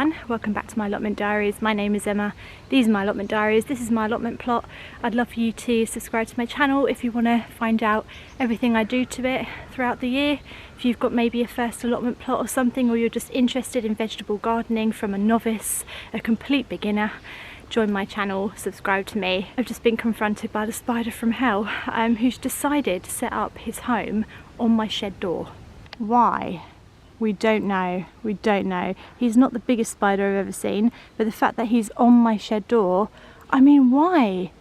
everyone, welcome back to my allotment diaries. My name is Emma, these are my allotment diaries, this is my allotment plot. I'd love for you to subscribe to my channel if you want to find out everything I do to it throughout the year. If you've got maybe a first allotment plot or something, or you're just interested in vegetable gardening from a novice, a complete beginner, join my channel, subscribe to me. I've just been confronted by the spider from hell who's decided to set up his home on my shed door. Why? We don't know. We don't know. He's not the biggest spider I've ever seen, but the fact that he's on my shed door, I mean, why?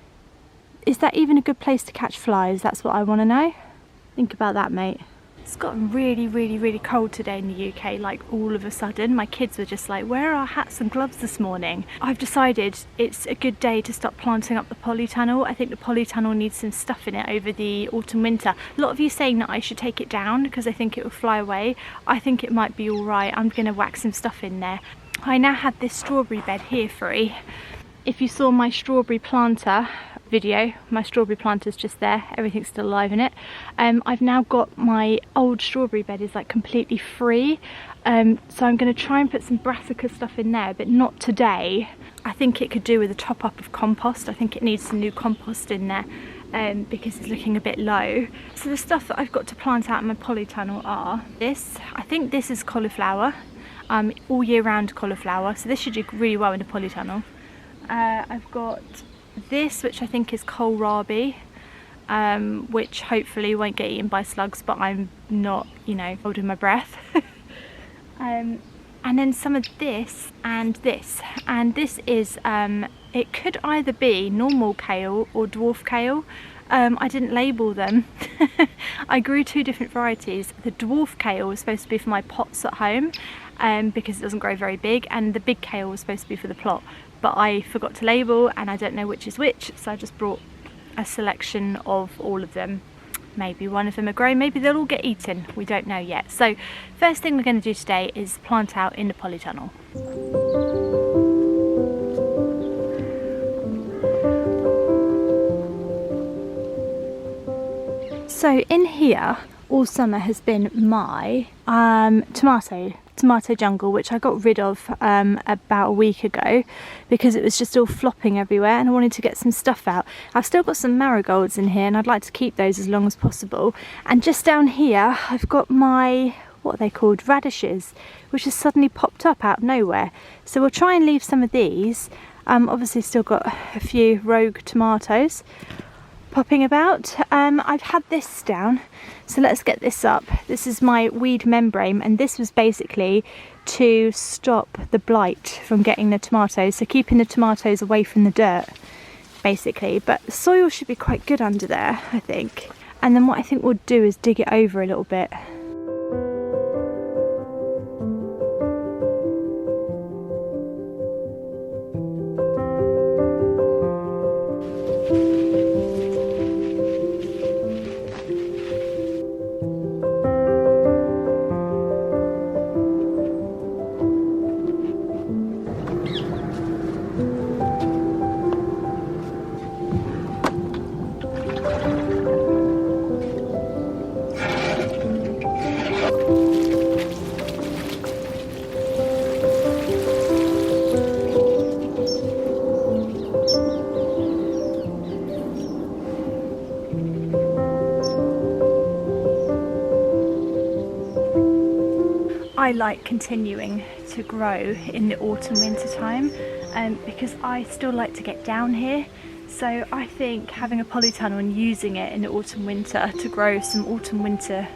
Is that even a good place to catch flies? That's what I want to know. Think about that, mate. It's gotten really cold today in the UK, like all of a sudden. My kids were just like, where are our hats and gloves this morning? I've decided it's a good day to start planting up the polytunnel. I think the polytunnel needs some stuff in it over the autumn winter. A lot of you saying that I should take it down because I think it will fly away. I think it might be all right. I'm going to whack some stuff in there. I now have this strawberry bed here free. If you saw my strawberry planter video, my strawberry planter's just there, everything's still alive in it. I've now got my old strawberry bed is like completely free, so I'm going to try and put some brassica stuff in there, but not today. I think it could do with a top up of compost. I think it needs some new compost in there because it's looking a bit low. So the stuff that I've got to plant out in my polytunnel are this. I think this is cauliflower, all year round cauliflower, so this should do really well in the polytunnel. I've got this, which I think is kohlrabi, which hopefully won't get eaten by slugs, but I'm not, you know, holding my breath. And then some of this, and this is, it could either be normal kale or dwarf kale. I didn't label them. I grew two different varieties. The dwarf kale was supposed to be for my pots at home, because it doesn't grow very big, and the big kale was supposed to be for the plot. But I forgot to label and I don't know which is which, so I just brought a selection of all of them. Maybe one of them are grown, maybe they'll all get eaten, we don't know yet. So first thing we're going to do today is plant out in the polytunnel. So in here all summer has been my tomato jungle, which I got rid of about a week ago because it was just all flopping everywhere and I wanted to get some stuff out. I've still got some marigolds in here and I'd like to keep those as long as possible. And just down here I've got my, what are they called, radishes, which has suddenly popped up out of nowhere. So we'll try and leave some of these. Obviously still got a few rogue tomatoes popping about. I've had this down, so let's get this up. This is my weed membrane, and this was basically to stop the blight from getting the tomatoes, so keeping the tomatoes away from the dirt basically. But the soil should be quite good under there, I think. And then what I think we'll do is dig it over a little bit. I like continuing to grow in the autumn winter time because I still like to get down here. So I think having a polytunnel and using it in the autumn winter to grow some autumn winter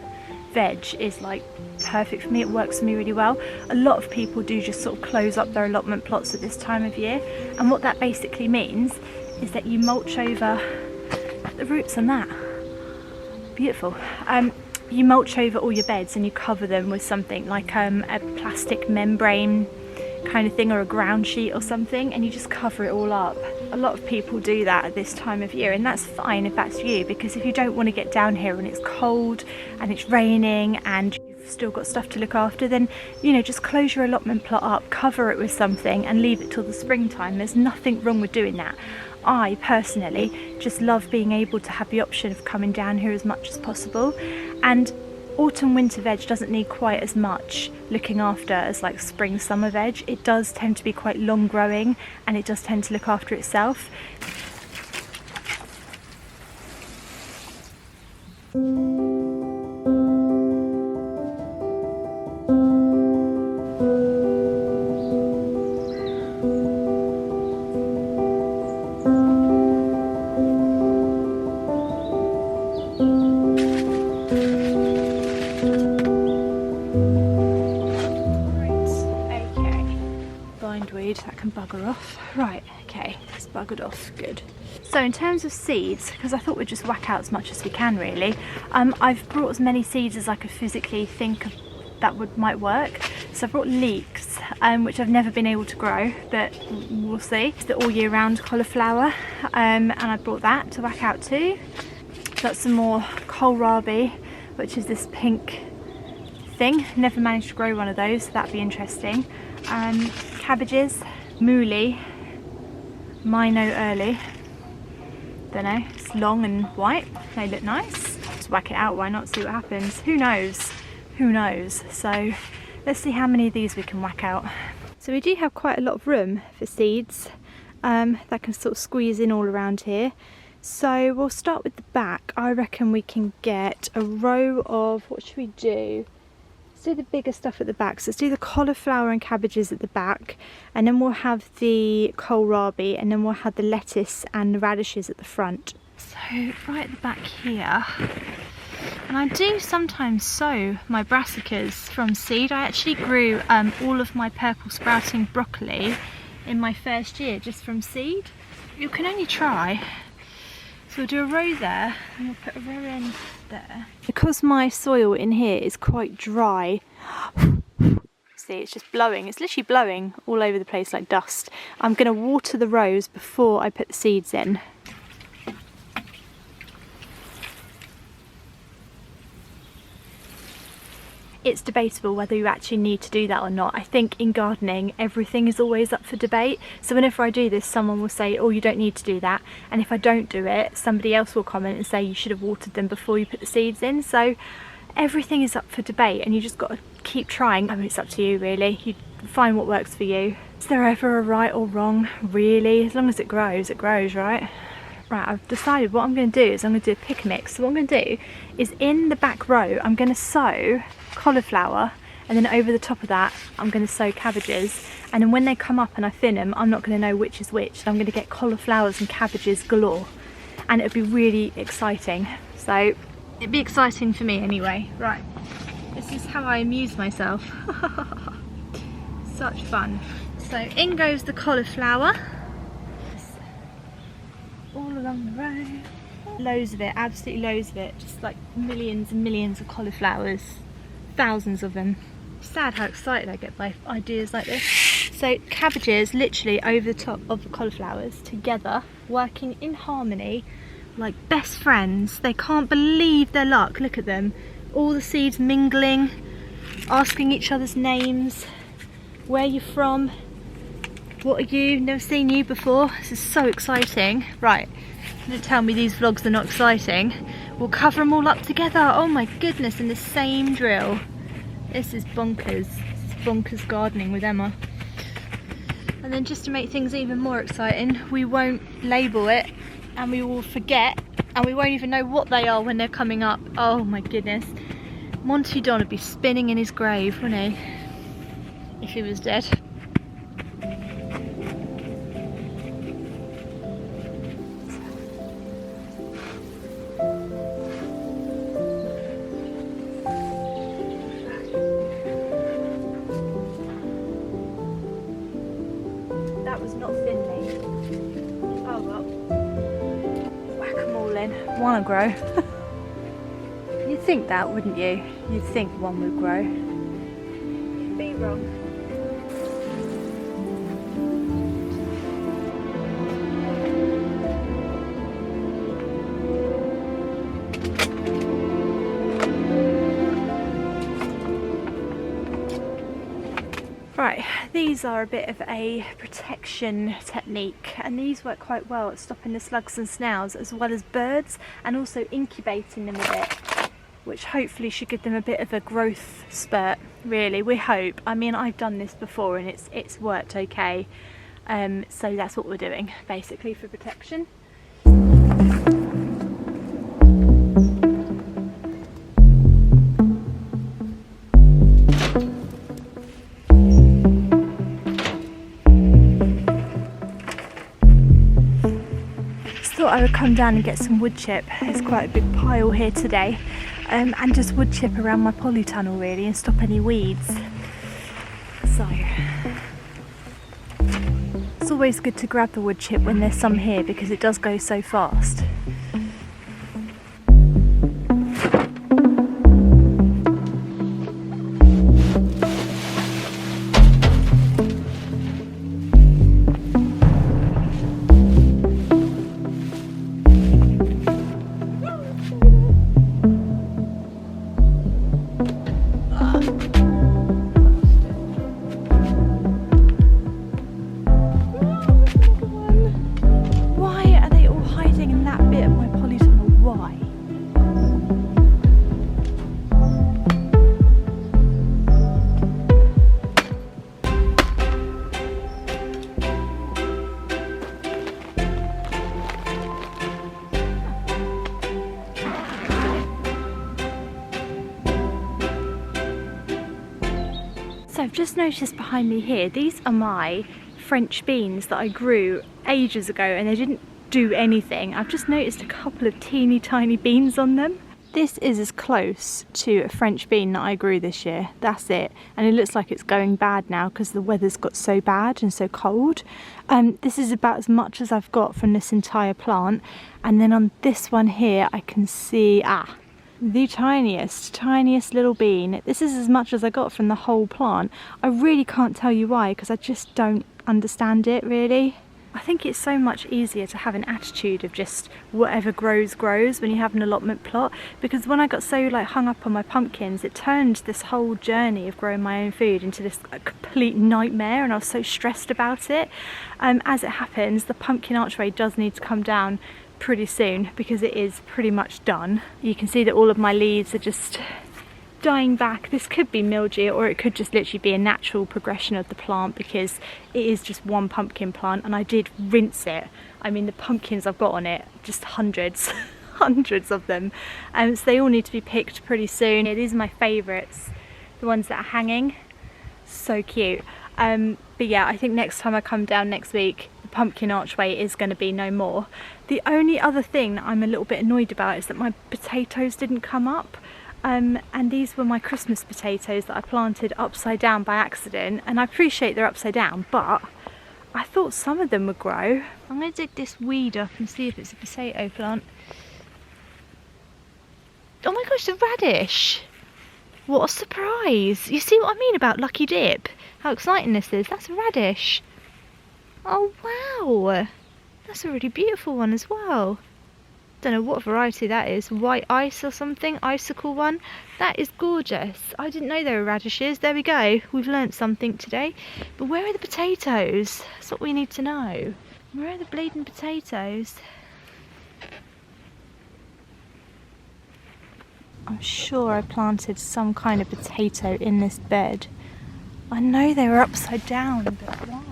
veg is like perfect for me. It works for me really well. A lot of people do just sort of close up their allotment plots at this time of year, and what that basically means is that you mulch over the roots on that. Beautiful. You mulch over all your beds and you cover them with something like a plastic membrane kind of thing, or a ground sheet or something, and you just cover it all up. A lot of people do that at this time of year, and that's fine if that's you, because if you don't want to get down here and it's cold and it's raining and you've still got stuff to look after, then, you know, just close your allotment plot up, cover it with something and leave it till the springtime. There's nothing wrong with doing that. I personally just love being able to have the option of coming down here as much as possible. And autumn winter veg doesn't need quite as much looking after as like spring summer veg. It does tend to be quite long growing and it does tend to look after itself. That can bugger off. Right, okay, it's buggered off, good. So in terms of seeds, because I thought we'd just whack out as much as we can really, I've brought as many seeds as I could physically think of that might work. So I brought leeks, which I've never been able to grow, but we'll see. It's the all year round cauliflower, and I brought that to whack out too. Got some more kohlrabi, which is this pink thing. Never managed to grow one of those, so that'd be interesting. Cabbages, mooli, mino early, don't know, it's long and white, they look nice. Just whack it out, why not, see what happens, who knows, so let's see how many of these we can whack out. So we do have quite a lot of room for seeds that can sort of squeeze in all around here. So we'll start with the back. I reckon we can get a row of, what should we do? Do the bigger stuff at the back. So let's do the cauliflower and cabbages at the back, and then we'll have the kohlrabi, and then we'll have the lettuce and the radishes at the front. So right at the back here, and I do sometimes sow my brassicas from seed. I actually grew all of my purple sprouting broccoli in my first year just from seed. You can only try. So we'll do a row there, and we'll put a row in there. Because my soil in here is quite dry, see, it's just blowing, it's literally blowing all over the place like dust. I'm going to water the rows before I put the seeds in. It's debatable whether you actually need to do that or not. I think in gardening everything is always up for debate, so whenever I do this someone will say, oh, you don't need to do that, and if I don't do it somebody else will comment and say you should have watered them before you put the seeds in. So everything is up for debate and you just got to keep trying. I mean, it's up to you really, you find what works for you. Is there ever a right or wrong really? As long as it grows, right? Right, I've decided what I'm going to do is I'm going to do a pick mix. So what I'm going to do is in the back row I'm going to sow cauliflower, and then over the top of that I'm going to sow cabbages, and then when they come up and I thin them I'm not going to know which is which, so I'm going to get cauliflowers and cabbages galore, and it'll be really exciting. So it'd be exciting for me anyway. Right, this is how I amuse myself. Such fun. So in goes the cauliflower all along the row. Loads of it, absolutely loads of it, just like millions and millions of cauliflowers, thousands of them. Sad how excited I get by ideas like this. So cabbages literally over the top of the cauliflowers together, working in harmony like best friends. They can't believe their luck, look at them, all the seeds mingling, asking each other's names, where are you from, what are you, never seen you before. This is so exciting. Right, don't tell me these vlogs are not exciting. We'll cover them all up together. Oh my goodness, in the same drill. This is bonkers. This is bonkers gardening with Emma. And then just to make things even more exciting, we won't label it and we will forget, and we won't even know what they are when they're coming up. Oh my goodness. Monty Don would be spinning in his grave, wouldn't he? If he was dead. That was not thinly. Oh well. Whack them all in. One will grow. You'd think that, wouldn't you? You'd think one would grow. You'd be wrong. Right, these are a bit of a protection technique, and these work quite well at stopping the slugs and snails as well as birds, and also incubating them a bit. which hopefully should give them a bit of a growth spurt, really, we hope. I mean, I've done this before and it's worked okay, so that's what we're doing basically for protection. Thought I would come down and get some wood chip. There's quite a big pile here today, and just wood chip around my polytunnel really, and stop any weeds. So it's always good to grab the wood chip when there's some here because it does go so fast. So I've just noticed behind me here, these are my French beans that I grew ages ago and they didn't do anything. I've just noticed a couple of teeny tiny beans on them. This is as close to a French bean that I grew this year. That's it. And it looks like it's going bad now because the weather's got so bad and so cold. This is about as much as I've got from this entire plant. And then on this one here, I can see, the tiniest little bean. This is as much as I got from the whole plant. I really can't tell you why because I just don't understand it really. I think it's so much easier to have an attitude of just whatever grows grows when you have an allotment plot, because when I got so like hung up on my pumpkins, it turned this whole journey of growing my own food into this complete nightmare, and I was so stressed about it. As it happens, the pumpkin archway does need to come down pretty soon because it is pretty much done. You can see that all of my leaves are just dying back. This could be mildew or it could just literally be a natural progression of the plant because it is just one pumpkin plant, and I did rinse it. I mean, the pumpkins I've got on it, just hundreds of them, so they all need to be picked pretty soon. These are my favourites, the ones that are hanging, so cute. But yeah, I think next time I come down next week, the pumpkin archway is going to be no more. The only other thing that I'm a little bit annoyed about is that my potatoes didn't come up. And these were my Christmas potatoes that I planted upside down by accident, and I appreciate they're upside down, but I thought some of them would grow. I'm going to dig this weed up and see if it's a potato plant. Oh my gosh, the radish! What a surprise! You see what I mean about lucky dip? How exciting this is. That's a radish. Oh wow! That's a really beautiful one as well. Don't know what variety that is, white ice or something, icicle one. That is gorgeous. I didn't know there were radishes. There we go, we've learnt something today. But where are the potatoes? That's what we need to know. Where are the bleeding potatoes? I'm sure I planted some kind of potato in this bed. I know they were upside down, but why?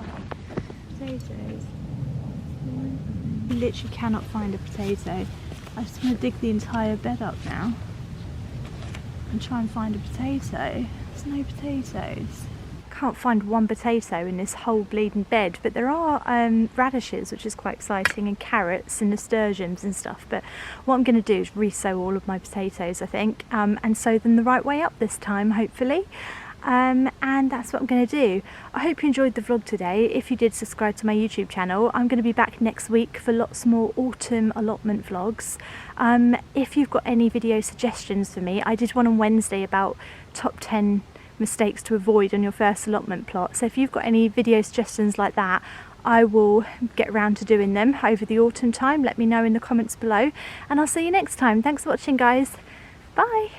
Potatoes. You literally cannot find a potato. I just want to dig the entire bed up now and try and find a potato. There's no potatoes. Can't find one potato in this whole bleeding bed, but there are radishes, which is quite exciting, and carrots and nasturtiums and stuff. But what I'm going to do is re-sow all of my potatoes, I think, and sow them the right way up this time, hopefully. And that's what I'm going to do. I hope you enjoyed the vlog today. If you did, subscribe to my YouTube channel. I'm going to be back next week for lots more autumn allotment vlogs. If you've got any video suggestions for me, I did one on Wednesday about top 10 mistakes to avoid on your first allotment plot. So if you've got any video suggestions like that, I will get around to doing them over the autumn time. Let me know in the comments below, and I'll see you next time. Thanks for watching, guys. Bye.